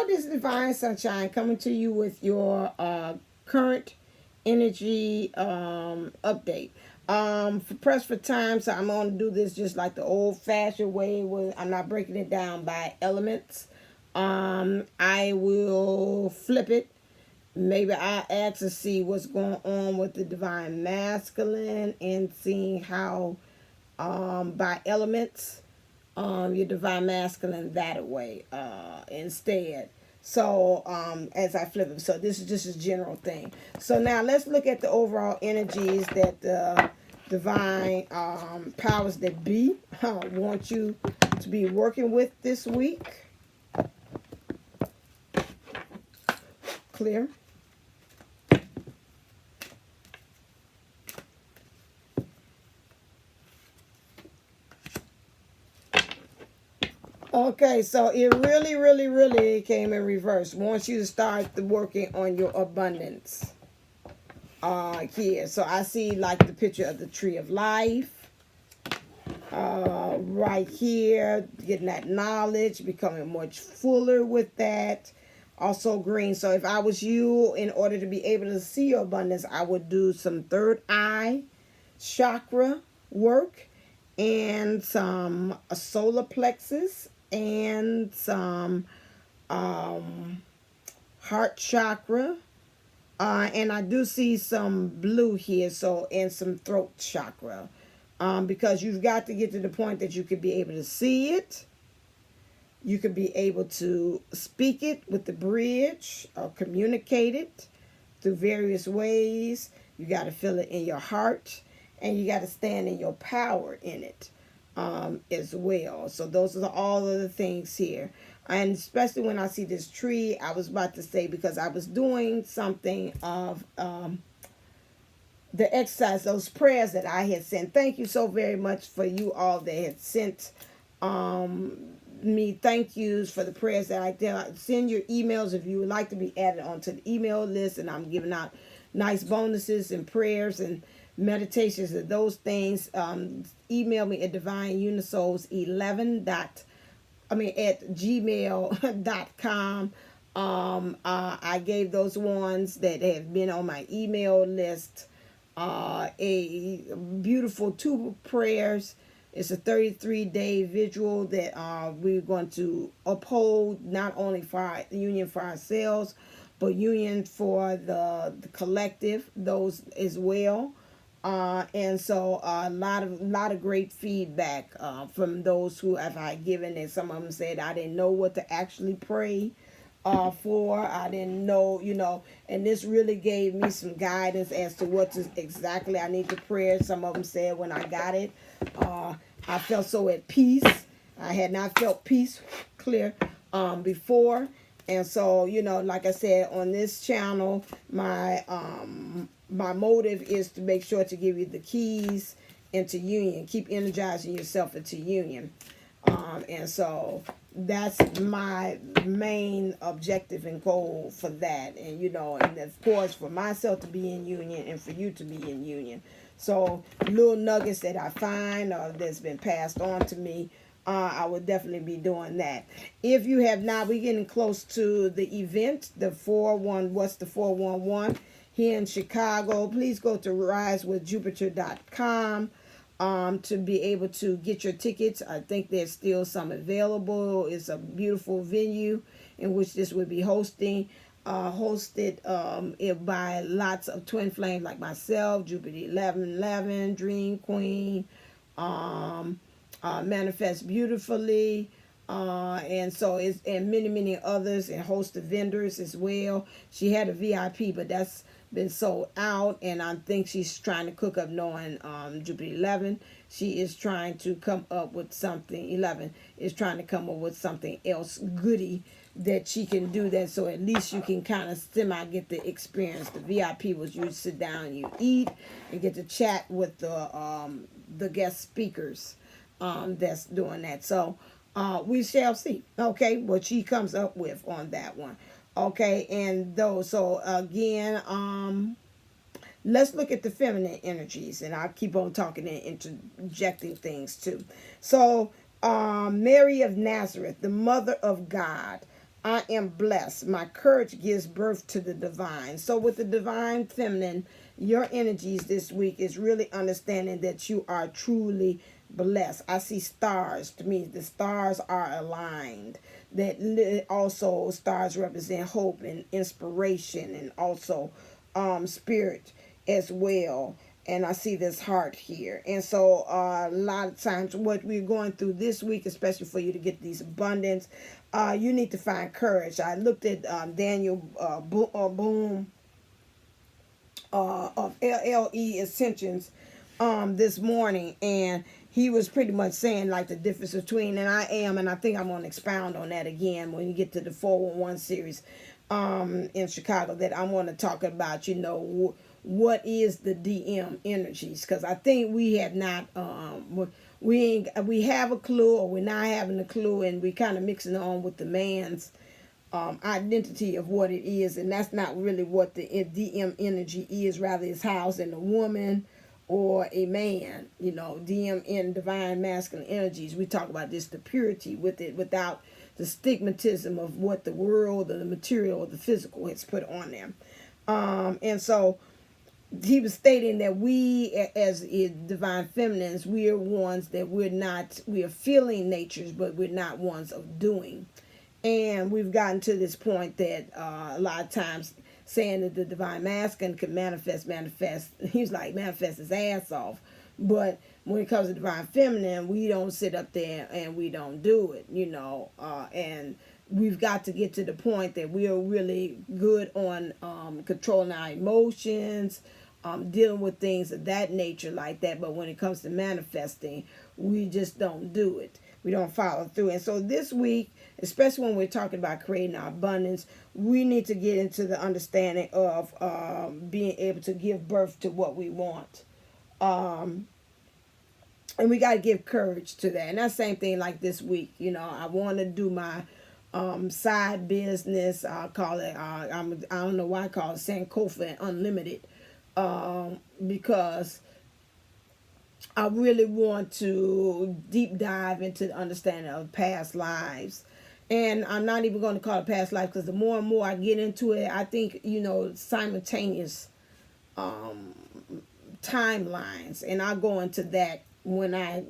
Hello, this is Divine Sunshine coming to you with your current energy update. Press for time, so I'm going to do this just like the old-fashioned way. Where I'm not breaking it down by elements. I will flip it. Maybe I ask to see what's going on with the Divine Masculine and seeing how by elements your Divine Masculine that way instead. So as I flip it, so this is just a general thing. So now let's look at the overall energies that the divine powers that be want you to be working with this week. Clear. Okay, so it really came in reverse. Wants you to start working on your abundance. Here, so I see like the picture of the tree of life. Right here, getting that knowledge, becoming much fuller with that. Also green. So if I was you, in order to be able to see your abundance, I would do some third eye chakra work and some solar plexus and some heart chakra. And I do see some blue here, so and some throat chakra. Because you've got to get to the point that you could be able to see it. You could be able to speak it with the bridge or communicate it through various ways. You got to feel it in your heart. And you got to stand in your power in it as well. So those are all of the things here. And especially when I see this tree, I was about to say, because I was doing something of the exercise, those prayers that I had sent. Thank you so very much for you all that had sent me thank yous for the prayers that I did. Send your emails if you would like to be added onto the email list, and I'm giving out nice bonuses and prayers and meditations and those things. Email me at divineunisols11 at gmail.com. I gave those ones that have been on my email list a beautiful 2 prayers. It's a 33-day visual that we're going to uphold, not only for our union for ourselves, but union for the collective, those as well. And so a lot of great feedback from those who have I given, and some of them said I didn't know what to actually pray for. I didn't know, and this really gave me some guidance as to what exactly I need to pray. Some of them said when I got it, I felt so at peace. I had not felt peace clear before. And so, like I said, on this channel, my motive is to make sure to give you the keys into union. Keep energizing yourself into union. And so that's my main objective and goal for that. And, and of course for myself to be in union and for you to be in union. So little nuggets that I find that's been passed on to me, I would definitely be doing that. If you have not, we're getting close to the event, the 411 here in Chicago. Please go to risewithjupiter.com to be able to get your tickets. I think there's still some available. It's a beautiful venue in which this will be hosted by lots of twin flames like myself, Jupiter 1111, Dream Queen, Manifest Beautifully, and so it's and many others, and host of vendors as well. She had a VIP, but that's been sold out, and I think she's trying to cook up, knowing Jupiter 11. She is trying to come up with something. 11 is trying to come up with something else goody that she can do that, so at least you can kind of semi get the experience. The VIP was you sit down, you eat, and get to chat with the guest speakers that's doing that. So we shall see, okay, what she comes up with on that one. Okay, and those, so again, let's look at the feminine energies, and I'll keep on talking and interjecting things too. So Mary of Nazareth, the mother of God, I am blessed. My courage gives birth to the divine. So with the divine feminine, your energies this week is really understanding that you are truly blessed. I see stars. To me, the stars are aligned. That also stars represent hope and inspiration, and also spirit as well. And I see this heart here. And so a lot of times what we're going through this week, especially for you to get these abundance, you need to find courage. I looked at Daniellleboomlle of LLE Ascensions this morning, and he was pretty much saying like the difference between, and I think I'm going to expound on that again when you get to the 411 series in Chicago, that I want to talk about, what is the DM energies, because I think we have not we have a clue, or we're not having a clue, and we kind of mixing on with the man's identity of what it is, and that's not really what the DM energy is. Rather, it's housed in a woman or a man. DM in divine masculine energies. We talk about this, the purity with it, without the stigmatism of what the world or the material or the physical has put on them. And so he was stating that we as divine feminines, we are ones that we are feeling natures, but we're not ones of doing. And we've gotten to this point that a lot of times saying that the divine masculine can manifest, he's like manifest his ass off. But when it comes to divine feminine, we don't sit up there and we don't do it, and we've got to get to the point that we are really good on controlling our emotions, dealing with things of that nature like that. But when it comes to manifesting, we just don't do it. We don't follow through. And so this week, especially when we're talking about creating our abundance, we need to get into the understanding of being able to give birth to what we want. And we got to give courage to that. And that's the same thing like this week. I want to do my side business. I call it, I don't know why I call it Sankofa Unlimited. Because I really want to deep dive into the understanding of past lives. And I'm not even going to call it past life, because the more and more I get into it, I think, simultaneous timelines. And I'll go into that when I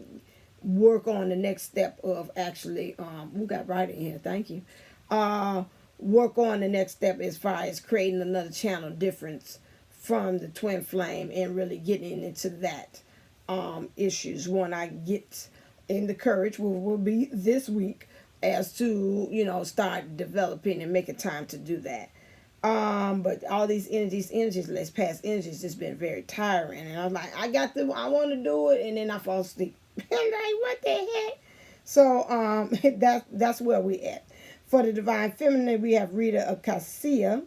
work on the next step of actually, we got right in here, thank you. Work on the next step as far as creating another channel difference from the twin flame, and really getting into that issues when I get in the courage will be this week as to start developing and making time to do that. But all these energies, let's pass energies, just been very tiring, and I'm like, I want to do it, and then I fall asleep. I'm like, what the heck? So that's where we at. For the divine feminine, we have Rita Acacia,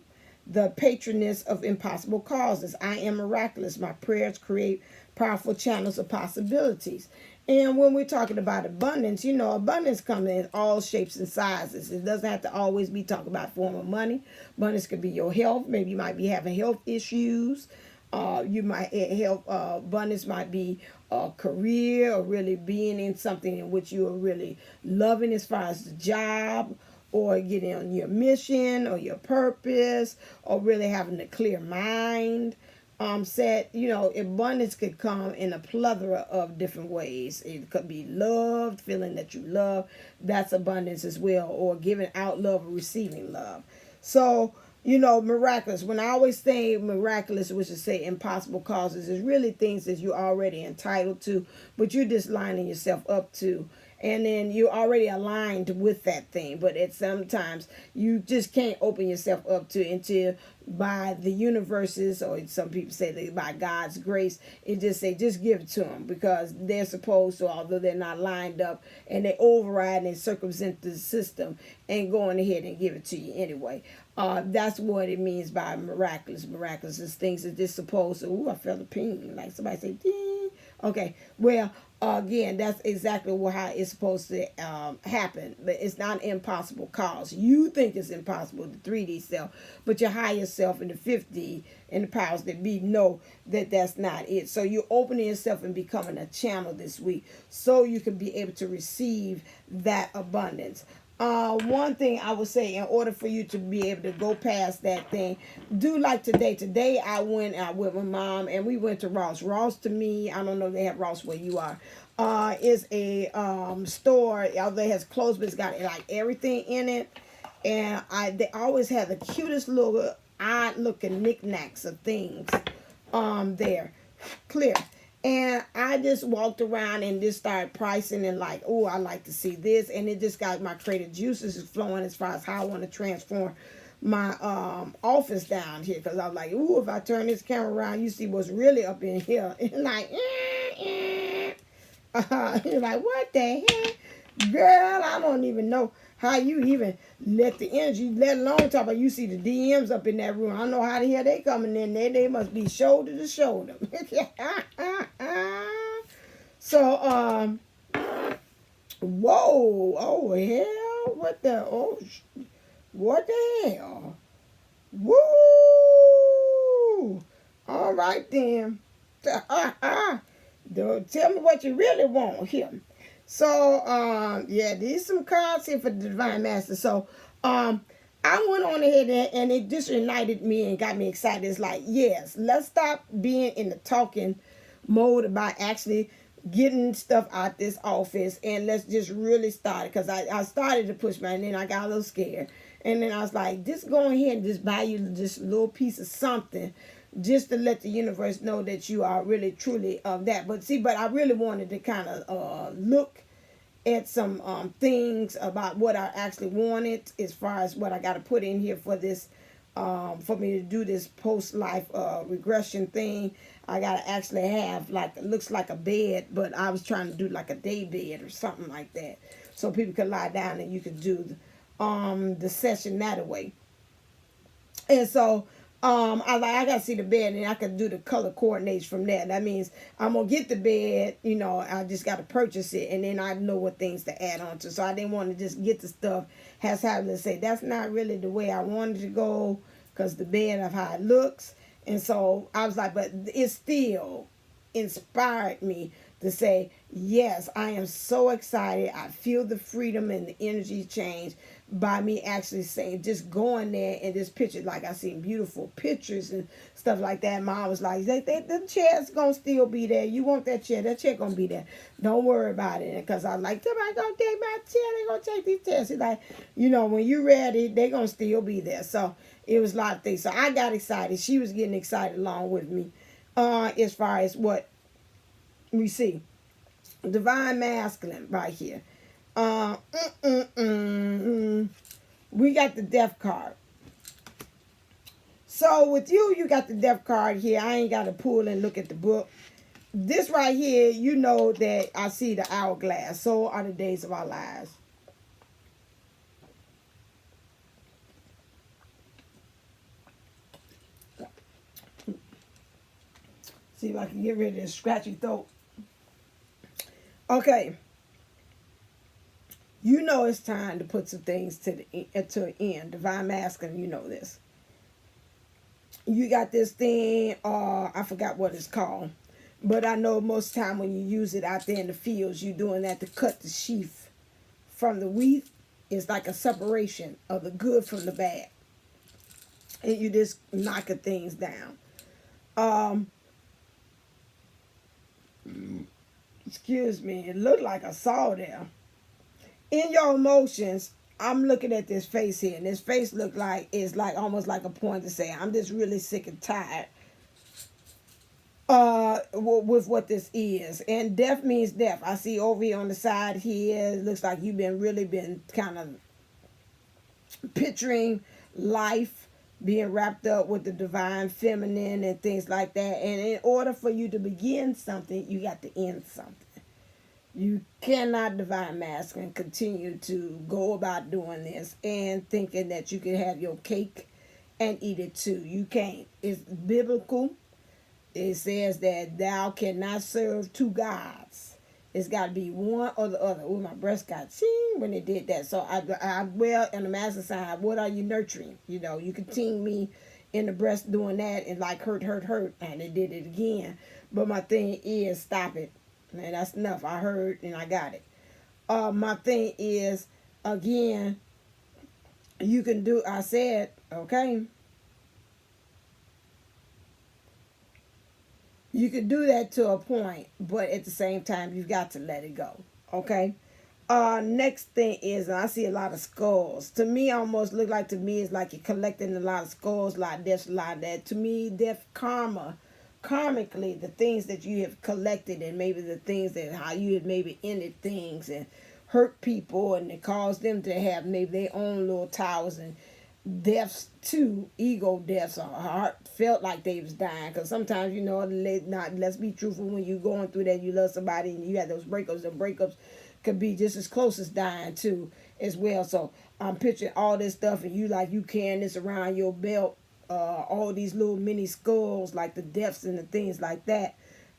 the patroness of impossible causes. I am miraculous. My prayers create powerful channels of possibilities. And when we're talking about abundance, abundance comes in all shapes and sizes. It doesn't have to always be talking about form of money. Abundance could be your health. Maybe you might be having health issues. You might abundance might be a career, or really being in something in which you are really loving, as far as the job, or getting on your mission or your purpose, or really having a clear mind set. Abundance could come in a plethora of different ways. It could be love, feeling that you love, that's abundance as well, or giving out love or receiving love. So miraculous, when I always say miraculous, which is say impossible causes, is really things that you're already entitled to, but you're just lining yourself up to. And then you're already aligned with that thing, but sometimes you just can't open yourself up to until by the universes, or some people say that by God's grace. It just give it to them, because they're supposed to, although they're not lined up, and they override and circumvent the system and going ahead and give it to you anyway. That's what it means by miraculous. Miraculous is things that just supposed to. Ooh, I felt a ping, like somebody say ding. Okay, well, again, that's exactly how it's supposed to happen. But it's not an impossible cause. You think it's impossible, the 3D self, but your higher self and the 5D and the powers that be know that that's not it. So you're opening yourself and becoming a channel this week, so you can be able to receive that abundance. One thing I would say, in order for you to be able to go past that thing, do like today. Today I went out with my mom and we went to Ross. Ross, to me, I don't know if they have Ross where you are. Is a store. Although it has clothes, but it's got like everything in it. And they always have the cutest little odd looking knickknacks of things there. Clear. And I just walked around and just started pricing and like, oh, I like to see this. And it just got my creative juices flowing as far as how I want to transform my office down here. Because I was like, ooh, if I turn this camera around, you see what's really up in here. And like, you're like, what the heck? Girl, I don't even know how you even let the energy, let alone talk about, you see the DMs up in that room. I don't know how the hell they coming in there. They must be shoulder to shoulder. So, whoa, oh hell, what the hell? Woo! All right then. Tell me what you really want here. So, yeah, these some cards here for the Divine Master. So, I went on ahead and it just united me and got me excited. It's like, yes, let's stop being in the talking mode about actually getting stuff out this office, and let's just really start it. Because I started to push back, and then I got a little scared. And then I was like, just go ahead and just buy you just a little piece of something just to let the universe know that you are really truly of that. But I really wanted to kind of look at some things about what I actually wanted as far as what I got to put in here for this, for me to do this post-life regression thing. I got to actually have like, it looks like a bed, but I was trying to do like a day bed or something like that. So people could lie down and you could do the session that way. And so I gotta see the bed and I can do the color coordination from there. That means I'm gonna get the bed, I just gotta purchase it and then I know what things to add on to. So I didn't want to just get the stuff, having to say that's not really the way I wanted to go, because the bed of how it looks. And so I was like, but it still inspired me to say, yes, I am so excited. I feel the freedom and the energy change by me actually saying, just going there and just picture, like I seen beautiful pictures and stuff like that. Mom was like, the chair's gonna still be there. You want that chair gonna be there. Don't worry about it. Because I like, somebody gonna take my chair, they gonna take these chairs. She's like, when you're ready, they gonna still be there. So it was a lot of things. So I got excited. She was getting excited along with me as far as what we see. Divine Masculine right here. We got the Death card. So with you got the Death card here. I ain't got to pull and look at the book. This right here, that I see the hourglass. So are the days of our lives. See if I can get rid of this scratchy throat. Okay. It's time to put some things to an end. Divine Masculine, this. You got this thing, I forgot what it's called. But I know most of the time when you use it out there in the fields, you're doing that to cut the sheaf from the wheat. It's like a separation of the good from the bad. And you just knocking things down. Excuse me, it looked like I saw there. In your emotions, I'm looking at this face here, and this face is like almost like a point to say, I'm just really sick and tired with what this is. And death means death. I see over here on the side here, it looks like you've been kind of picturing life being wrapped up with the divine feminine and things like that. And in order for you to begin something, you got to end something. You cannot, Divine Masculine, continue to go about doing this and thinking that you can have your cake and eat it too. You can't. It's biblical. It says that thou cannot serve two gods. It's got to be one or the other. Oh, my breast got ting when they did that. So I well, on the master side, what are you nurturing? You can ting me in the breast doing that and like hurt. And they did it again. But my thing is, stop it. Man, that's enough. I heard and I got it. My thing is, again, you can do, I said, okay, you can do that to a point, but at the same time, you've got to let it go, okay? Next thing is, I see a lot of skulls. To me, almost look like, to me, it's like you're collecting a lot of skulls, a lot of deaths, a lot of that. To me, death karma, karmically, the things that you have collected, and maybe the things that, how you have maybe ended things and hurt people, and it caused them to have maybe their own little towers, and deaths too, ego deaths, or heart felt like they was dying. Because sometimes, you know, let's be truthful, when you're going through that, you love somebody and you have those breakups, the breakups could be just as close as dying too as well. So I'm picturing all this stuff, and you like, you carrying this around your belt, all these little mini skulls, like the deaths and the things like that.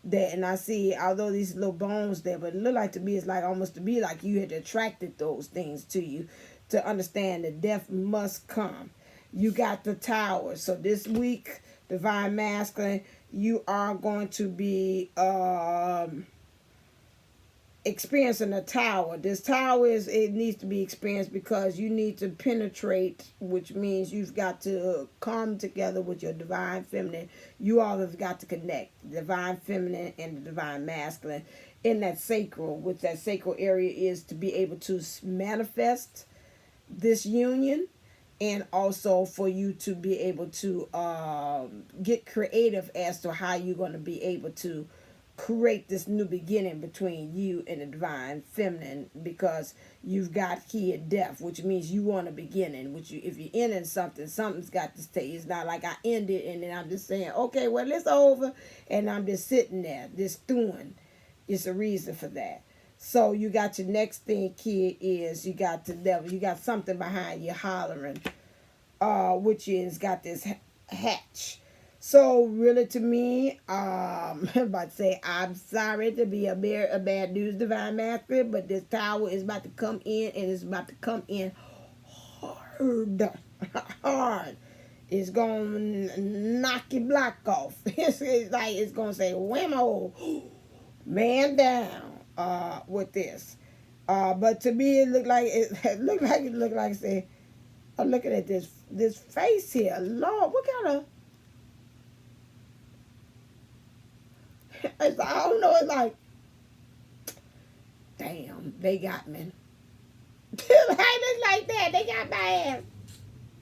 And I see, although these little bones there, but it look like to me, it's like almost to be like you had attracted those things to you, to understand that death must come. You got the tower. So this week, Divine Masculine, you are going to be experiencing a tower. This tower it needs to be experienced because you need to penetrate, which means you've got to come together with your divine feminine. You all have got to connect the divine feminine and the divine masculine in that sacral, which that sacral area is to be able to manifest this union, and also for you to be able to get creative as to how you're going to be able to create this new beginning between you and the divine feminine, because you've got here death, which means you want a beginning, which you, if you're ending something, something's got to stay. It's not like I end it and then I'm just saying, okay, well, it's over, and I'm just sitting there just stewing. It's a reason for that. So you got your next thing, kid, is you got the devil. You got something behind you hollering, which is got this hatch. So really, to me, I'm about to say, I'm sorry to be a bad news divine masculine, but this tower is about to come in, and it's about to come in hard, hard. It's gonna knock your block off. It's like it's gonna say, whammo, man down. With this, but to me, it looked like say, I'm looking at this face here. Lord, what kind of I don't know, it's like, damn, they got me. Like that, they got my ass.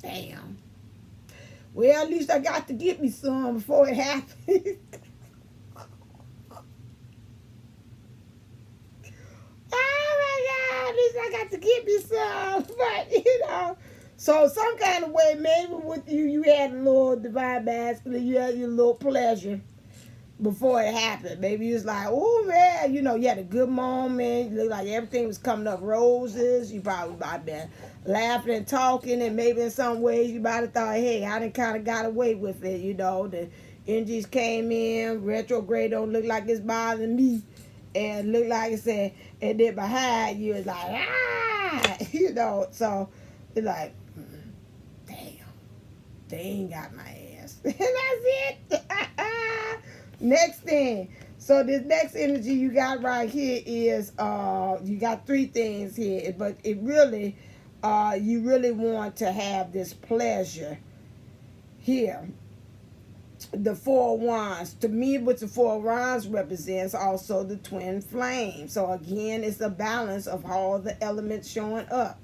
Damn. Well, at least I got to get me some before it happened. Oh my God, at least I got to get me some. But, you know, so some kind of way, maybe with you had a little divine masculine, you had your little pleasure before it happened. Maybe you was like, oh man, you know, you had a good moment. You looked like everything was coming up roses. You probably might have been laughing and talking, and maybe in some ways you might have thought, hey, I done kind of got away with it. You know, the energies came in, retrograde don't look like it's bothering me, and look like it said, and then behind you is like, ah, you know, so it's like, damn, they ain't got my ass. And that's it. Next thing, so this next energy you got right here is you got three things here, but it really you really want to have this pleasure here. The Four of Wands, to me, what the Four of Wands represents also the twin flame. So again, it's a balance of all the elements showing up: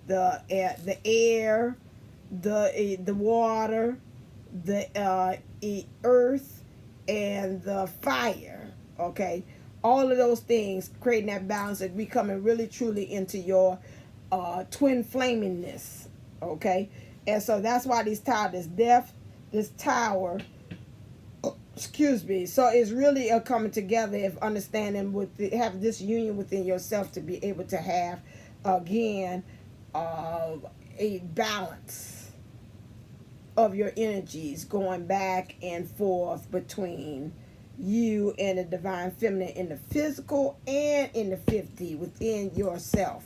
the air, the water, the earth, and the fire. Okay, all of those things creating that balance and becoming really truly into your twin flamingness. Okay, and so that's why these tower, this tower, excuse me, so it's really a coming together of understanding have this union within yourself to be able to have again a balance of your energies going back and forth between you and the divine feminine in the physical and in the 50 within yourself.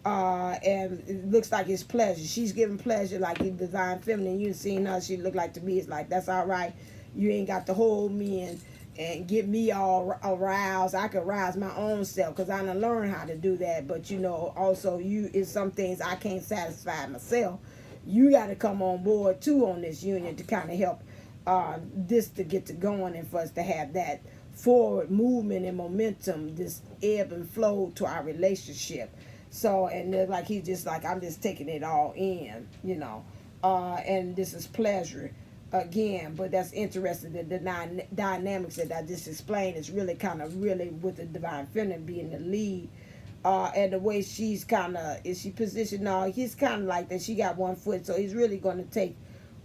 And it looks like it's pleasure. She's giving pleasure like the divine feminine. You've seen her. She looked like, to me, it's like, that's all right. You ain't got to hold me and get me all aroused. I could rouse my own self because I done learned how to do that. But you know, also it's some things I can't satisfy myself. You got to come on board too on this union to kind of help this to get to going and for us to have that forward movement and momentum, this ebb and flow to our relationship. So, and like he's just like, I'm just taking it all in, you know, and this is pleasure again. But that's interesting that the dynamics that I just explained is really kind of really with the divine feminine being the lead. And the way she's kind of, is she positioned now, he's kind of like that, she got one foot, so he's really going to take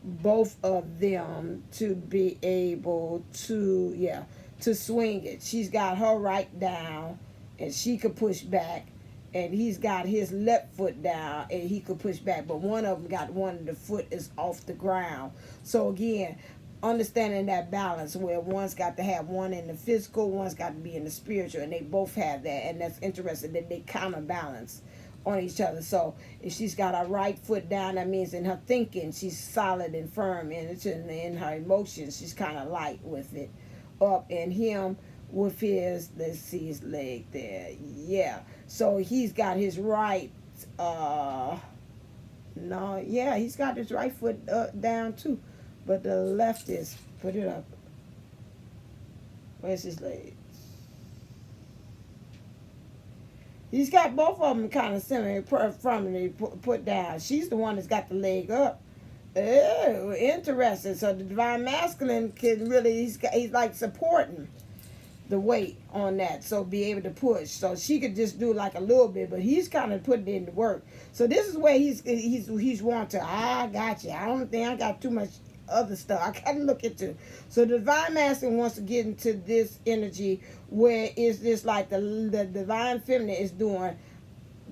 both of them to be able to, yeah, to swing it. She's got her right down and she could push back, and he's got his left foot down and he could push back, but one of them got one of the foot is off the ground. So again, understanding that balance where one's got to have one in the physical, one's got to be in the spiritual, and they both have that, and that's interesting that they counterbalance on each other. So if she's got her right foot down, that means in her thinking she's solid and firm, and in her emotions she's kind of light with it up, and him with his, let's see his leg there, yeah, so he's got his right no, yeah, he's got his right foot down too, but the left is, put it up, where's his leg? He's got both of them kind of semi firmly put down. She's the one that's got the leg up. Oh, interesting. So the divine masculine can really, he's like supporting the weight on that, so be able to push. So she could just do like a little bit, but he's kind of putting in the work. So this is where he's want to, I got you. I don't think I got too much other stuff I gotta look into. So the divine masculine wants to get into this energy where it's just like the divine feminine is doing,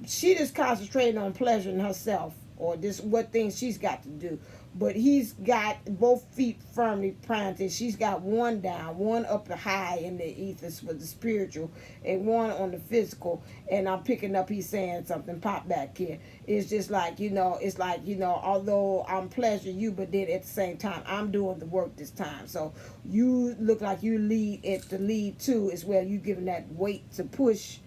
she just concentrating on pleasuring herself or just what things she's got to do. But he's got both feet firmly planted. She's got one down, one up high in the ethers for the spiritual, and one on the physical. And I'm picking up, he's saying something, pop back here. It's just like, you know, it's like, you know, although I'm pleasuring you, but then at the same time, I'm doing the work this time. So you look like you lead at the lead too, as well. You giving that weight to push,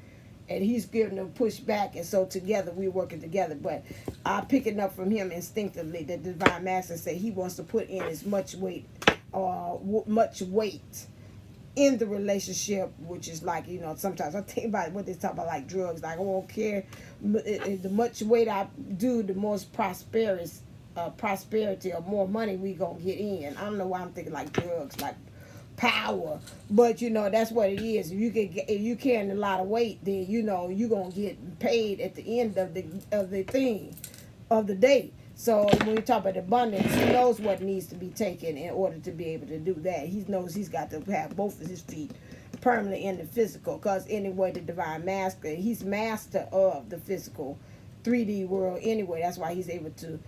and he's giving them push back, and so together we're working together. But I'm picking up from him instinctively that the divine master said he wants to put in as much weight in the relationship, which is like, you know, sometimes I think about what they talk about like drugs, like I don't care, the much weight I do, the most prosperity or more money we gonna get in. I don't know why I'm thinking like drugs, like power, but you know that's what it is. If you carrying a lot of weight, then you know you're gonna get paid at the end of the thing of the day. So when we talk about abundance, he knows what needs to be taken in order to be able to do that. He knows he's got to have both of his feet permanently in the physical, because anyway, the divine master, he's master of the physical 3D world anyway. That's why he's able to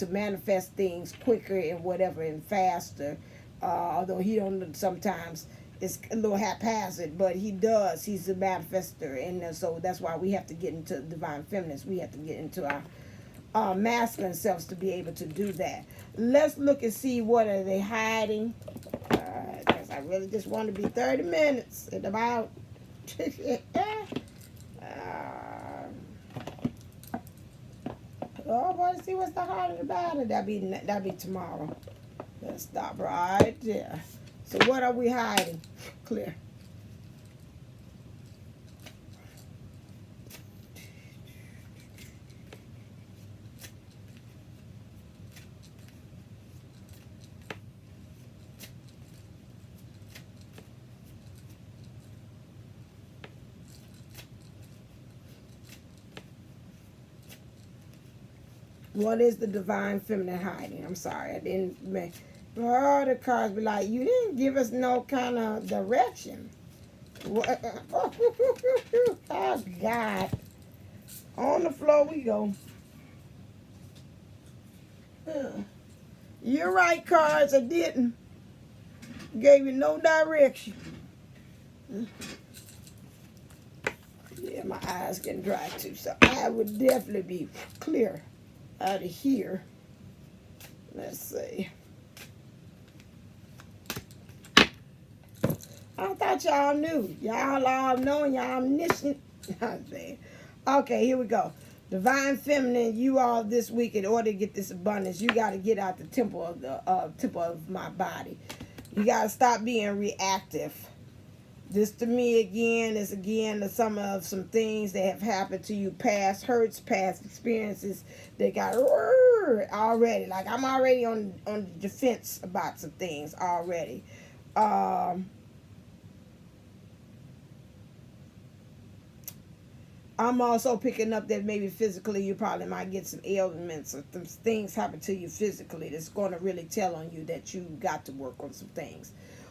manifest things quicker and whatever and faster, although he don't, sometimes it's a little haphazard, but he does. He's a manifester, and so that's why we have to get into divine feminines. We have to get into our masculine selves to be able to do that. Let's look and see what are they hiding. Because I really just want to be 30 minutes at about. Oh, I want to see what's the hiding about it. That'll be tomorrow. Let's stop right there. So what are we hiding? Clear. What is the divine feminine hiding? I'm sorry, I didn't make. Oh, the cards be like, you didn't give us no kind of direction. What? Oh, God. On the floor we go. You're right, cards. I didn't. Gave you no direction. Yeah, my eyes getting dry too, so I would definitely be clear out of here. Let's see. I thought y'all knew. Y'all all know, y'all omniscient. I'm saying. Okay, here we go. Divine Feminine, you all this week, in order to get this abundance, you got to get out the temple of my body. You got to stop being reactive. This to me again is some things that have happened to you, past hurts, past experiences that got already. Like I'm already on the defense about some things already. I'm also picking up that maybe physically you probably might get some ailments or some things happen to you physically that's going to really tell on you that you got to work on some things.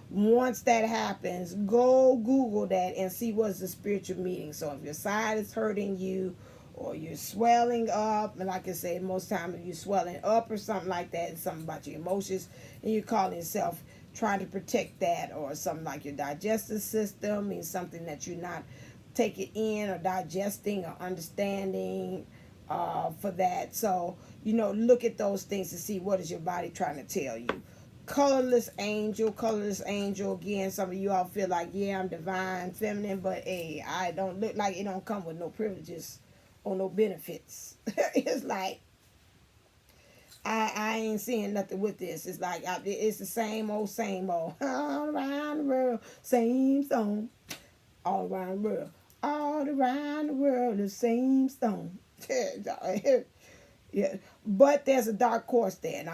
Once that happens, go Google that and see what's the spiritual meaning. So if your side is hurting you or you're swelling up, and like I said, most times if you're swelling up or something like that, it's something about your emotions and you're calling yourself trying to protect that, or something like your digestive system means something that you're not taking in or digesting or understanding for that. So, look at those things to see what is your body trying to tell you. Colorless angel again, some of you all feel like, yeah, I'm divine feminine, but hey, I don't look like it, don't come with no privileges or no benefits. It's like I ain't seeing nothing with this. It's like it's the same old all around the world, same song, all around the world, all around the world, the same song. Yeah, but there's a dark course there, and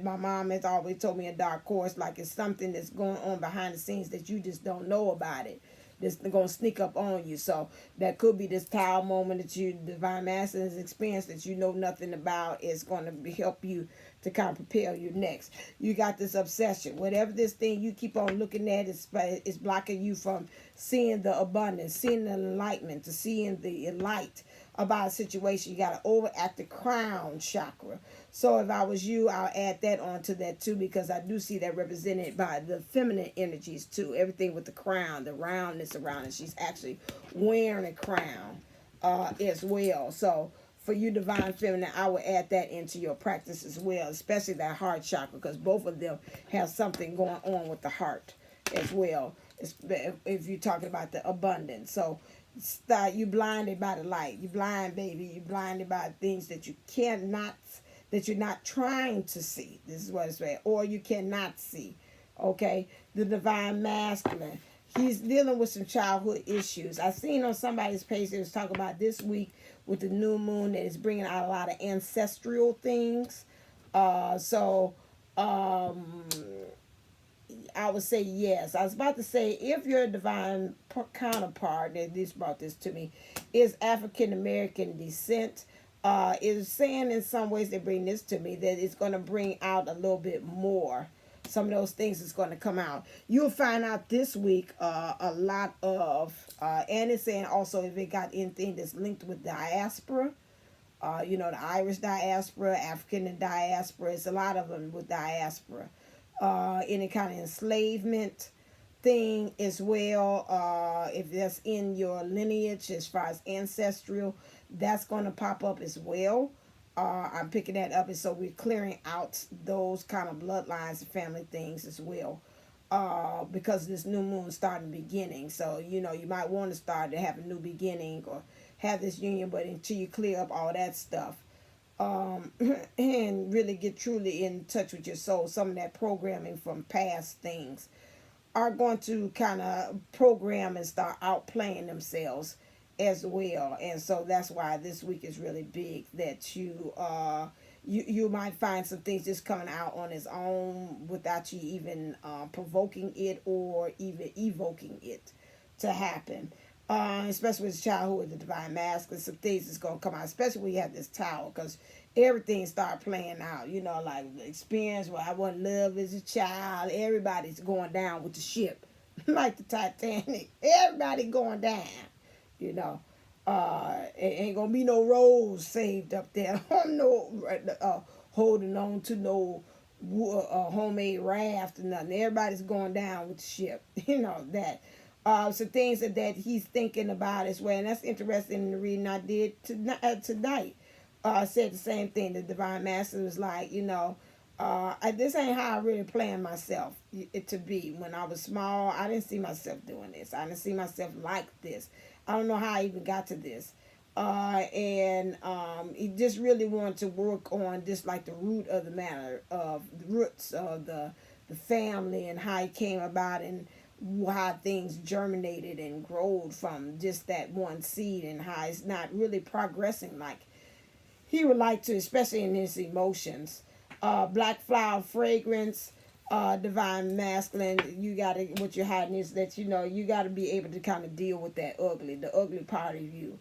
my mom has always told me a dark course, like it's something that's going on behind the scenes that you just don't know about it. That's gonna sneak up on you. So that could be this tower moment that you, divine masculine experience that you know nothing about. Is going to help you to kind of prepare you next. You got this obsession, whatever this thing you keep on looking at is blocking you from seeing the abundance, seeing the enlightenment, to seeing the light about a situation. You got to overact the crown chakra. So if I was you, I'll add that onto that too, because I do see that represented by the feminine energies too. Everything with the crown, the roundness around it. She's actually wearing a crown as well. So for you, divine feminine, I will add that into your practice as well, especially that heart chakra, because both of them have something going on with the heart as well. If you're talking about the abundance. So you blinded by the light. You blind, baby. You blinded by things that you cannot, that you're not trying to see. This is what it's saying. Or you cannot see. Okay? The divine masculine. He's dealing with some childhood issues. I seen on somebody's page that was talking about this week with the new moon that is bringing out a lot of ancestral things. So I would say yes. I was about to say, if your divine counterpart, that this brought this to me, is African American descent, is saying in some ways they bring this to me, that it's going to bring out a little bit more. Some of those things is going to come out. You'll find out this week a lot of, and it's saying also if it got anything that's linked with diaspora, the Irish diaspora, African diaspora, it's a lot of them with diaspora. Any kind of enslavement thing as well. If that's in your lineage as far as ancestral, that's going to pop up as well. I'm picking that up, and so we're clearing out those kind of bloodlines and family things as well. Because this new moon starting beginning, so you might want to start to have a new beginning or have this union, but until you clear up all that stuff, and really get truly in touch with your soul, some of that programming from past things are going to kind of program and start outplaying themselves as well. And so that's why this week is really big, that you might find some things just coming out on its own without you even provoking it or even evoking it to happen. Especially with childhood, the divine masculine, some things is going to come out, especially when you have this tower, because everything start playing out, like the experience where I wasn't loved as a child. Everybody's going down with the ship, like the Titanic. Everybody going down, it ain't going to be no Rose saved up there. No, holding on to no homemade raft or nothing. Everybody's going down with the ship, that. So things that he's thinking about as well. And that's interesting in the reading I did tonight. Said the same thing. The divine master was like, This ain't how I really planned myself it to be. When I was small, I didn't see myself doing this. I didn't see myself like this. I don't know how I even got to this. And he just really wanted to work on just like the root of the matter, of the roots of the family, and how it came about, and how things germinated and growed from just that one seed, and how it's not really progressing like he would like to, especially in his emotions. Black flower fragrance, divine masculine. You gotta, what you're hiding is that, you gotta be able to kind of deal with the ugly part of you,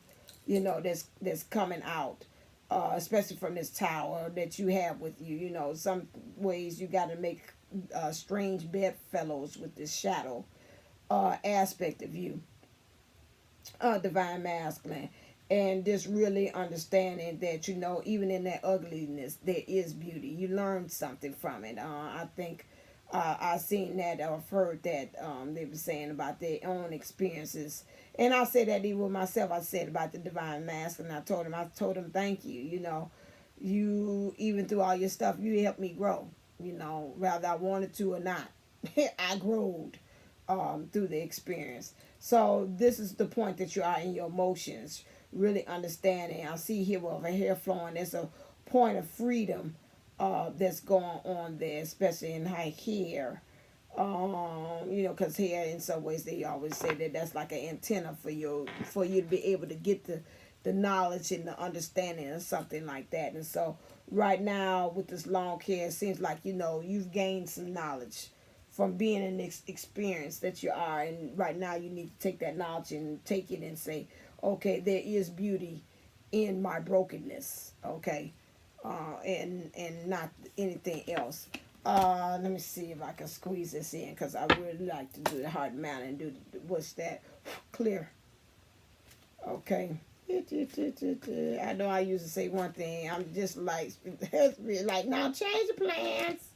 that's coming out, especially from this tower that you have with you. Some ways you gotta make strange bedfellows with this shadow aspect of you, divine masculine. And just really understanding that, even in that ugliness there is beauty. You learn something from it. I think I've seen that, or I've heard that, they were saying about their own experiences. And I say that even with myself. I said about the divine masculine. I told him thank you. You, even through all your stuff, you helped me grow. Whether I wanted to or not, I growed through the experience. So this is the point that you are in your emotions, really understanding. I see here with a hair flowing, there's a point of freedom that's going on there, especially in high hair. Because hair, in some ways, they always say that that's like an antenna for you to be able to get the knowledge and the understanding of something like that. And so right now with this long hair, it seems like, you've gained some knowledge from being in this experience that you are. And right now you need to take that knowledge and take it and say, okay, there is beauty in my brokenness, okay, and not anything else. Let me see if I can squeeze this in, because I really like to do the heart matter and do what's that, clear, okay. I know I used to say one thing. I'm just like, now change the plans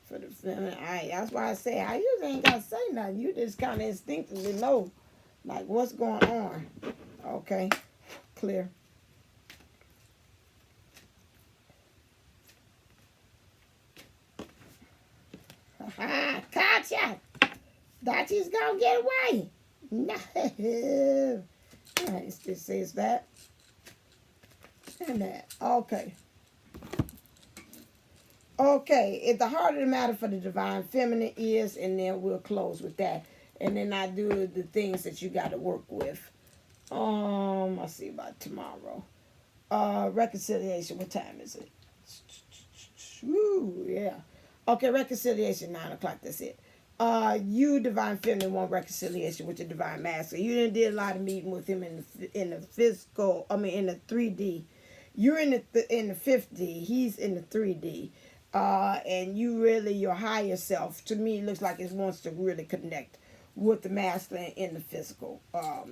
for the feminine. That's why I say I usually ain't gotta say nothing. You just kind of instinctively know, like, what's going on. Okay, clear. Gotcha. Thought she's gonna get away. No. It just says that and that. Okay. Okay, at the heart of the matter for the divine feminine is, and then we'll close with that. And then I do the things that you got to work with. I'll see about tomorrow. Reconciliation. What time is it? Woo, yeah. Okay, reconciliation, 9 o'clock. That's it. You, divine feminine, want reconciliation with your divine master. You didn't did a lot of meeting with him in the physical. In the 3D. You're in the 5D. He's in the 3D. And you really, your higher self, to me, looks like it wants to really connect with the masculine in the physical,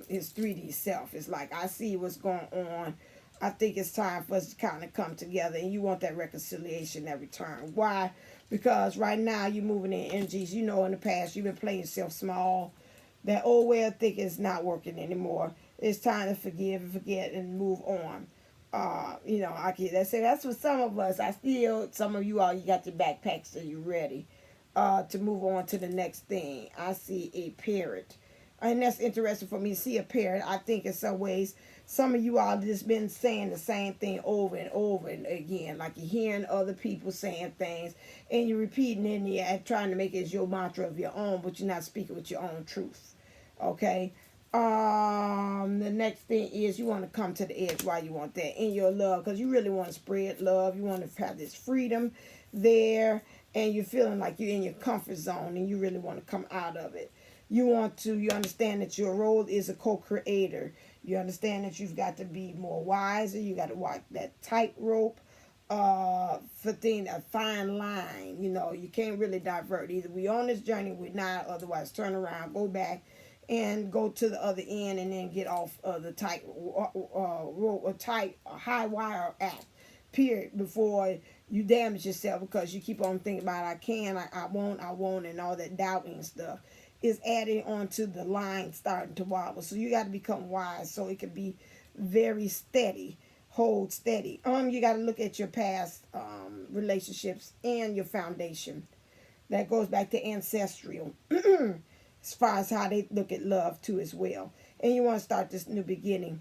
his 3D self. It's like, I see what's going on. I think it's time for us to kind of come together, and you want that reconciliation, that return. Why? Because right now you're moving in energies. In the past you've been playing yourself small. That old way of thinking is not working anymore. It's time to forgive and forget and move on. That's for some of us. Some of you all, you got your backpacks, so you're ready to move on to the next thing. I see a parrot, and that's interesting for me to see a parrot. I think in some ways, some of you all just been saying the same thing over and over and again, like you're hearing other people saying things, and you're repeating it, and you're trying to make it as your mantra of your own, but you're not speaking with your own truth. Okay. The next thing is you want to come to the edge. Why you want that? In your love, because you really want to spread love. You want to have this freedom there, and you're feeling like you're in your comfort zone, and you really want to come out of it. You understand that your role is a co-creator. You understand that you've got to be more wiser. You got to walk that tightrope, a fine line. You can't really divert. Either we on this journey, we're not. Otherwise, turn around, go back, and go to the other end, and then get off the tight rope, a high wire act, period, before you damage yourself, because you keep on thinking about I won't, and all that doubting stuff is adding on to the line starting to wobble. So you got to become wise so it can be very steady, hold steady. You got to look at your past relationships and your foundation. That goes back to ancestral as far as how they look at love too as well. And you want to start this new beginning.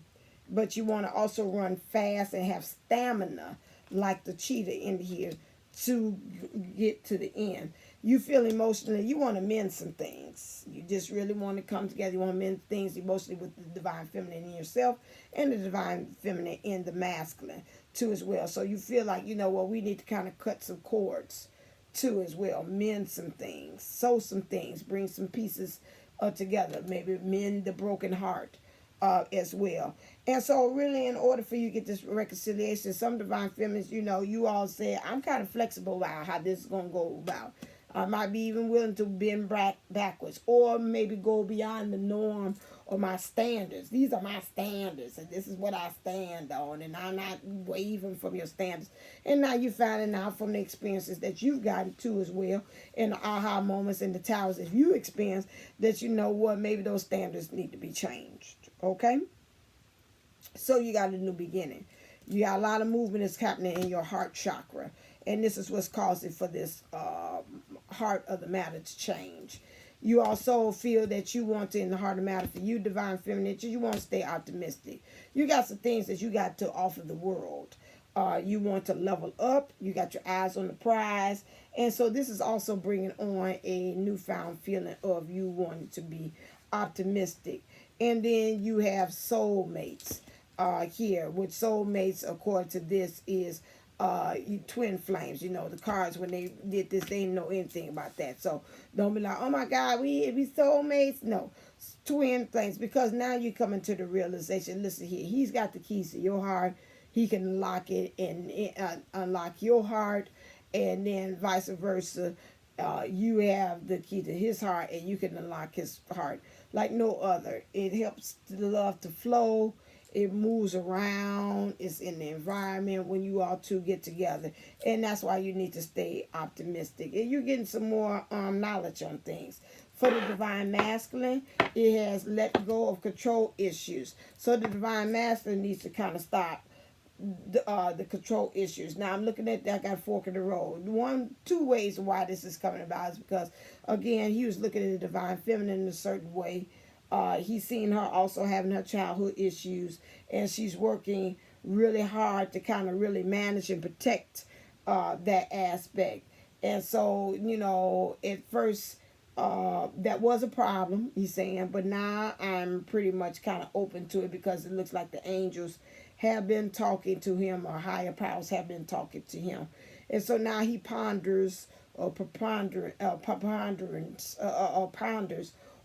But you want to also run fast and have stamina like the cheetah in here to get to the end. You feel emotionally, you want to mend some things. You just really want to come together. You want to mend things emotionally with the divine feminine in yourself and the divine feminine in the masculine too as well. So you feel like, we need to kind of cut some cords too as well. Mend some things, sew some things, bring some pieces together. Maybe mend the broken heart as well. And so really, in order for you to get this reconciliation, some divine feminines, you all say, I'm kind of flexible about how this is going to go about. I might be even willing to bend backwards or maybe go beyond the norm or my standards. These are my standards, and this is what I stand on, and I'm not wavering from your standards. And now you're finding out from the experiences that you've gotten to as well, and the aha moments and the towers that you experience, that maybe those standards need to be changed. Okay? So you got a new beginning. You got a lot of movement that's happening in your heart chakra. And this is what's causing for this heart of the matter to change. You also feel that you want to, in the heart of the matter, for you, divine feminine, you want to stay optimistic. You got some things that you got to offer the world. You want to level up. You got your eyes on the prize. And so this is also bringing on a newfound feeling of you wanting to be optimistic. And then you have soulmates here. With soulmates, according to this, is twin flames. The cards, when they did this, they didn't know anything about that. So don't be like, oh my God, we soulmates. No, twin flames, because now you come into the realization. Listen here, he's got the keys to your heart. He can unlock it and unlock your heart, and then vice versa. You have the key to his heart, and you can unlock his heart like no other. It helps the love to flow. It moves around. It's in the environment when you all two get together. And that's why you need to stay optimistic. And you're getting some more knowledge on things. For the divine masculine, it has let go of control issues. So the divine masculine needs to kind of stop the control issues. Now I'm looking at that. I got fork in the road. Two ways why this is coming about is because, again, he was looking at the divine feminine in a certain way. He's seen her also having her childhood issues, and she's working really hard to kind of really manage and protect that aspect. And so, at first, that was a problem, he's saying, but now I'm pretty much kind of open to it because it looks like the angels have been talking to him, or higher powers have been talking to him. And so now he ponders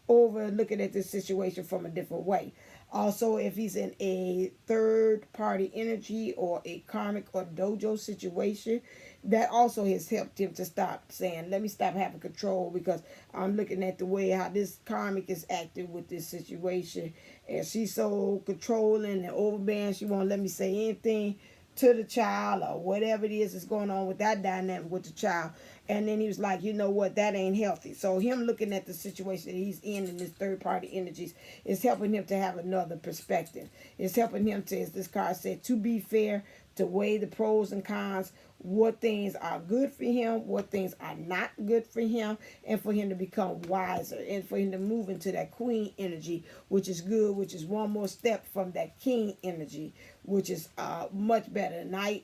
over looking at this situation from a different way. Also, if he's in a third party energy or a karmic or dojo situation, that also has helped him to stop saying, let me stop having control, because I'm looking at the way how this karmic is acting with this situation, and she's so controlling and overbearing. She won't let me say anything to the child or whatever it is that's going on with that dynamic with the child. And then he was like, you know what, that ain't healthy. So him looking at the situation that he's in his third party energies is helping him to have another perspective. It's helping him to, as this card said, to be fair, to weigh the pros and cons, what things are good for him, what things are not good for him, and for him to become wiser, and for him to move into that queen energy, which is good, which is one more step from that king energy, which is much better. And I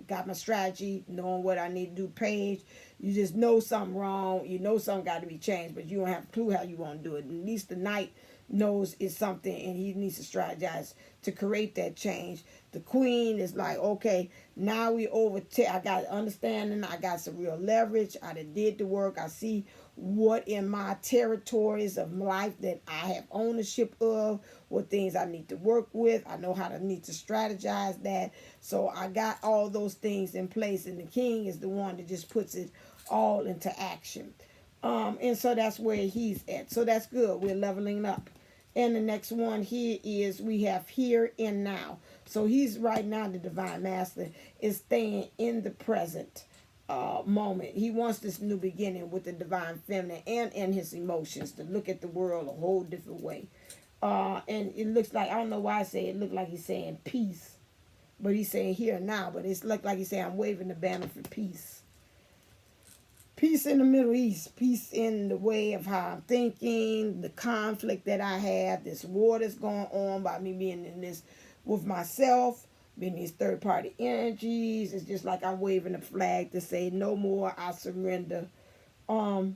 got my strategy, knowing what I need to do page. You just know something wrong. You know something got to be changed, but you don't have a clue how you want to do it. At least the knight knows it's something, and he needs to strategize to create that change. The queen is like, okay, now we I got understanding. I got some real leverage. I did the work. I see what in my territories of life that I have ownership of, what things I need to work with. I know how to need to strategize that. So I got all those things in place, and the king is the one that just puts it all into action. And so that's where he's at. So that's good. We're leveling up. And the next one here is we have here and now. So he's right now, the divine master is staying in the present moment. He wants this new beginning with the divine feminine and in his emotions, to look at the world a whole different way. And it looks like, I don't know why I say it looked like he's saying peace. But he's saying here and now. But it's like he's saying, I'm waving the banner for peace. Peace in the Middle East. Peace in the way of how I'm thinking, the conflict that I have, this war that's going on by me being in this with myself, being these third-party energies. It's just like I'm waving a flag to say, no more, I surrender. And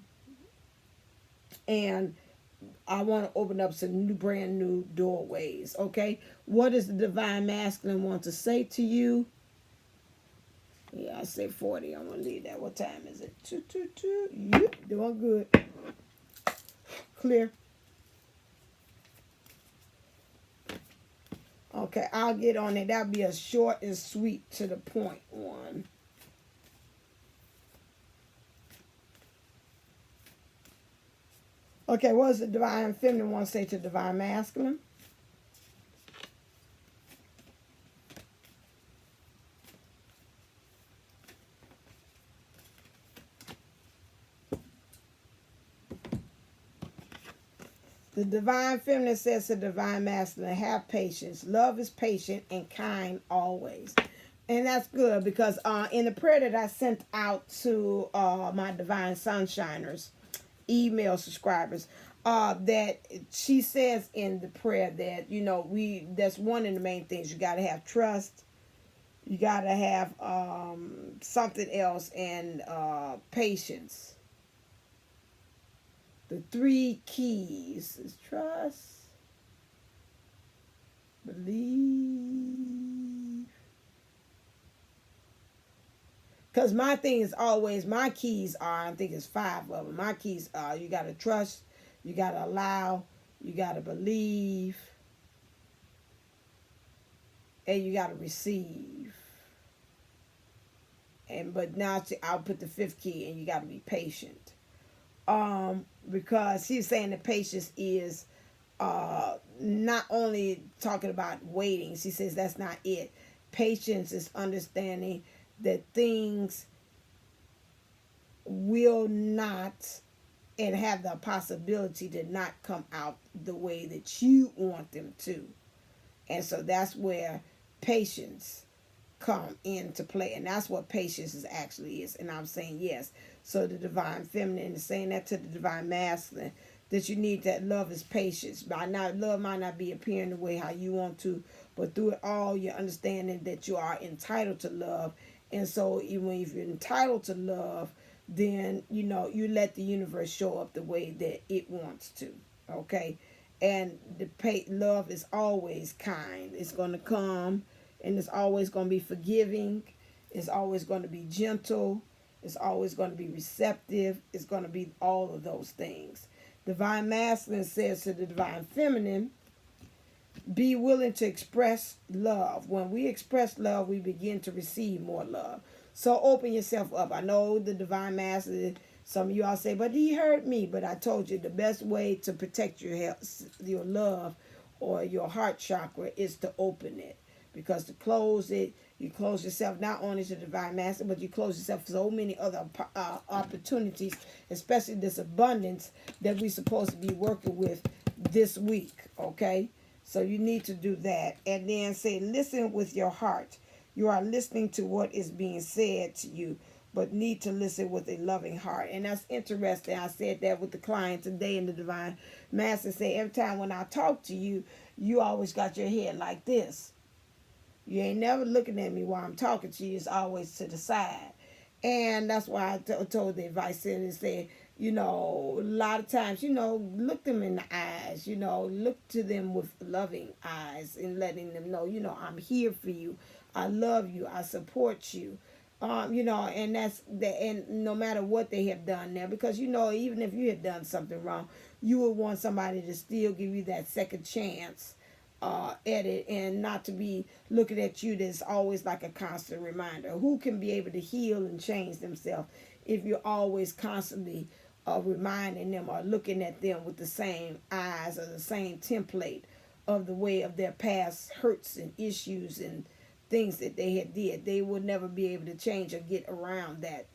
I want to open up some brand new doorways, okay? What does the Divine Masculine want to say to you? Yeah, I say 40. I'm going to leave that. What time is it? 2. Yep, doing good. Clear. Okay, I'll get on it. That'll be a short and sweet to the point one. Okay, what does the Divine Feminine want to say to the Divine Masculine? The Divine Feminine says to the Divine Masculine, have patience. Love is patient and kind always. And that's good because in the prayer that I sent out to my Divine Sunshiners, email subscribers, that she says in the prayer that, that's one of the main things. You got to have trust. You got to have something else, and patience. The 3 keys is trust, believe. Because my thing is always, my keys are, I think it's 5 of them. My keys are, you got to trust, you got to allow, you got to believe, and you got to receive. But now I'll put the 5th key, and you got to be patient. Because she's saying that patience is not only talking about waiting. She says that's not it. Patience is understanding that things will not and have the possibility to not come out the way that you want them to. And so that's where patience come into play. And that's what patience is actually is. And I'm saying yes. So the Divine Feminine is saying that to the Divine Masculine, that you need that love is patience. Love might not be appearing the way how you want to, but through it all, you're understanding that you are entitled to love. And so even if you're entitled to love, then, you let the universe show up the way that it wants to. Okay? And love is always kind. It's going to come, and it's always going to be forgiving. It's always going to be gentle. It's always going to be receptive. It's going to be all of those things. Divine Masculine says to the Divine Feminine, be willing to express love. When we express love, we begin to receive more love. So open yourself up. I know the Divine Masculine, some of you all say, but he hurt me. But I told you the best way to protect your love or your heart chakra is to open it. Because to close it, you close yourself not only to the Divine Master, but you close yourself to so many other opportunities, especially this abundance that we're supposed to be working with this week, okay? So you need to do that. And then say, listen with your heart. You are listening to what is being said to you, but need to listen with a loving heart. And that's interesting. I said that with the client today, and the Divine Master said, every time when I talk to you, you always got your head like this. You ain't never looking at me while I'm talking to you. It's always to the side. And that's why I told the advice and said, a lot of times, look them in the eyes, look to them with loving eyes and letting them know, I'm here for you. I love you. I support you. And that's and no matter what they have done now, because, even if you had done something wrong, you would want somebody to still give you that second chance at it, and not to be looking at you that's always like a constant reminder. Who can be able to heal and change themselves if you're always constantly reminding them or looking at them with the same eyes or the same template of the way of their past hurts and issues and things that they had did? They would never be able to change or get around that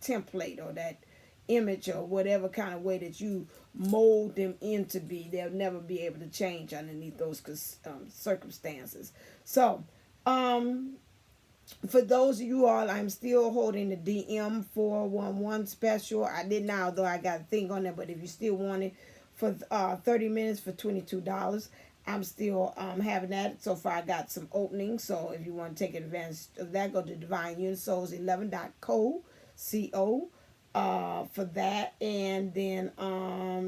template or that image or whatever kind of way that you mold them into be. They'll never be able to change underneath those circumstances. So For those of you all, I'm still holding the DM 411 special. I did now, though I got a thing on there, but if you still want it for 30 minutes for $22, I'm still having that. So far, I got some openings. So if you want to take advantage of that, go to divineunisouls11.co for that. And then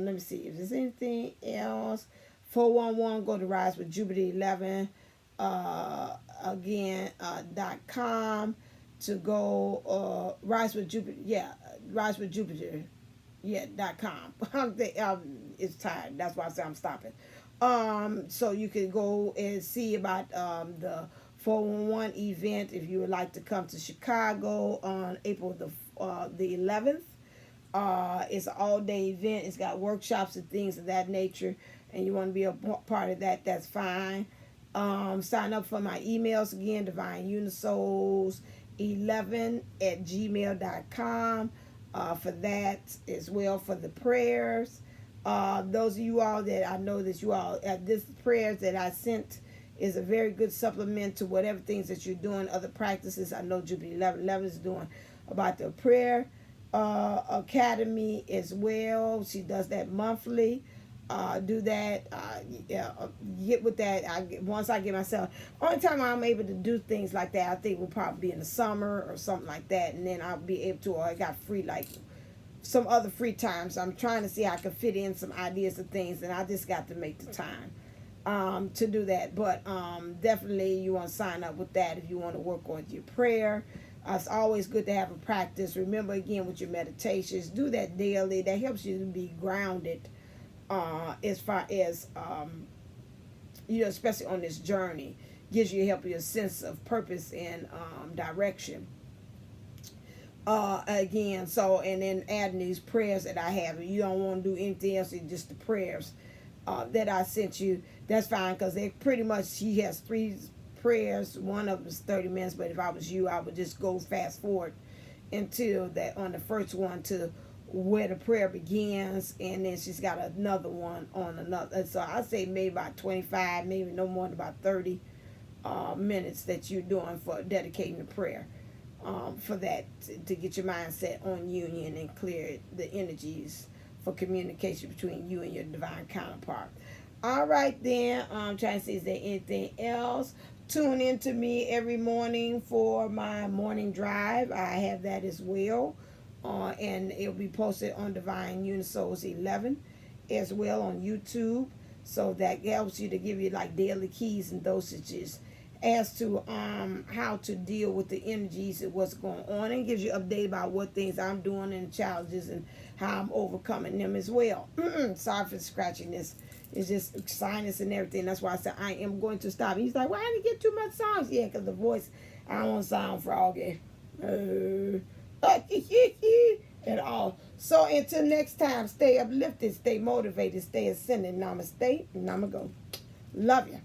let me see if there's anything else. 411, go to Rise with Jupiter 11 .com to go Rise with Jupiter, Rise with Jupiter, .com. It's tired, that's why I say I'm stopping. So you can go and see about the 411 event if you would like to come to Chicago on April the 11th. It's an all-day event. It's got workshops and things of that nature, and you want to be a part of that, that's fine. Sign up for my emails again, divineunisouls11@gmail.com for that as well, for the prayers. Those of you all that I know that you all, this prayers that I sent is a very good supplement to whatever things that you're doing, other practices. I know Jupiter 11 is doing about the prayer academy as well. She does that monthly. Do that. Get with that. Once I get myself. Only time I'm able to do things like that, I think will probably be in the summer or something like that, and then I'll be able to. Or I got free, like some other free time. So I'm trying to see how I can fit in some ideas of things, and I just got to make the time to do that. But definitely you want to sign up with that if you want to work on your prayer. It's always good to have a practice. Remember again with your meditations, do that daily. That helps you to be grounded. As far as especially on this journey, gives you a sense of purpose and direction. Again, so and then adding these prayers that I have. You don't want to do anything else, it's just the prayers that I sent you. That's fine, because they pretty much, she has 3 prayers. One of them is 30 minutes, but if I was you, I would just go fast forward until that on the first one to where the prayer begins, and then she's got another one on another. So I say maybe about 25, maybe no more than about 30 minutes that you're doing for dedicating the prayer for that, to get your mindset on union and clear the energies for communication between you and your divine counterpart. All right, then. I'm trying to see, is there anything else? Tune in to me every morning for my morning drive. I have that as well. And it'll be posted on Divine Unisouls 11 as well on YouTube. So that helps you to give you like daily keys and dosages as to how to deal with the energies and what's going on, and gives you update about what things I'm doing and challenges and how I'm overcoming them as well. Sorry for scratching this. It's just sinus and everything. That's why I said I am going to stop. He's like, why did you get too much songs? Yeah, because the voice, I don't want to sound froggy. At all. So until next time, stay uplifted, stay motivated, stay ascending. Namaste. Namago. Love you.